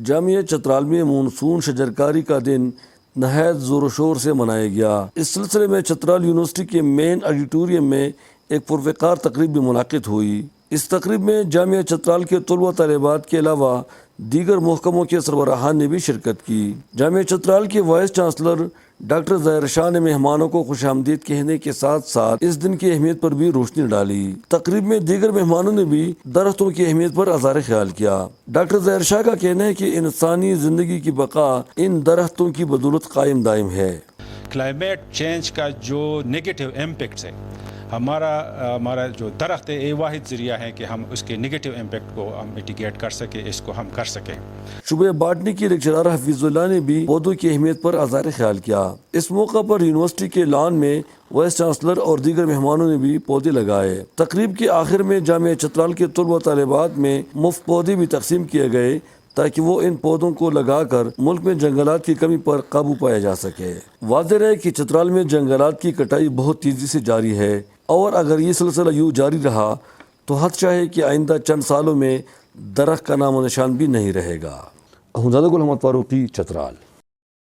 جامعہ چترال میں مونسون شجرکاری کا دن نہایت زور و شور سے منایا گیا۔ اس سلسلے میں چترال یونیورسٹی کے مین آڈیٹوریم میں ایک پروقار تقریب بھی منعقد ہوئی۔ اس تقریب میں جامعہ چترال کے طلبہ طالبات کے علاوہ دیگر محکموں کے سربراہان نے بھی شرکت کی۔ جامعہ چترال کے وائس چانسلر ڈاکٹر ظاہر شاہ نے مہمانوں کو خوش آمدید کہنے کے ساتھ ساتھ اس دن کی اہمیت پر بھی روشنی ڈالی۔ تقریب میں دیگر مہمانوں نے بھی درختوں کی اہمیت پر اظہار خیال کیا۔ ڈاکٹر ظاہر شاہ کا کہنا ہے کہ انسانی زندگی کی بقا ان درختوں کی بدولت قائم دائم ہے۔ کلائمیٹ چینج کا جو نیگیٹو امپیکٹس ہے، ہمارا جو درخت ہے یہ واحد ذریعہ ہے کہ ہم اس کے نیگیٹو امپیکٹ کو ہم میٹیگیٹ کر سکیں، اس کو ہم کر سکیں۔ شعبہ باٹنی کی لیکچرر حفیظ اللہ نے بھی پودوں کی اہمیت پر اظہار خیال کیا۔ اس موقع پر یونیورسٹی کے لان میں وائس چانسلر اور دیگر مہمانوں نے بھی پودے لگائے۔ تقریب کے آخر میں جامعہ چترال کے طلبہ طالبات میں مفت پودے بھی تقسیم کیے گئے تاکہ وہ ان پودوں کو لگا کر ملک میں جنگلات کی کمی پر قابو پایا جا سکے۔ واضح ہے کہ چترال میں جنگلات کی کٹائی بہت تیزی سے جاری ہے اور اگر یہ سلسلہ یوں جاری رہا تو خدشہ ہے کہ آئندہ چند سالوں میں درخت کا نام و نشان بھی نہیں رہے گا۔ احمد گل محمد فاروقی، چترال۔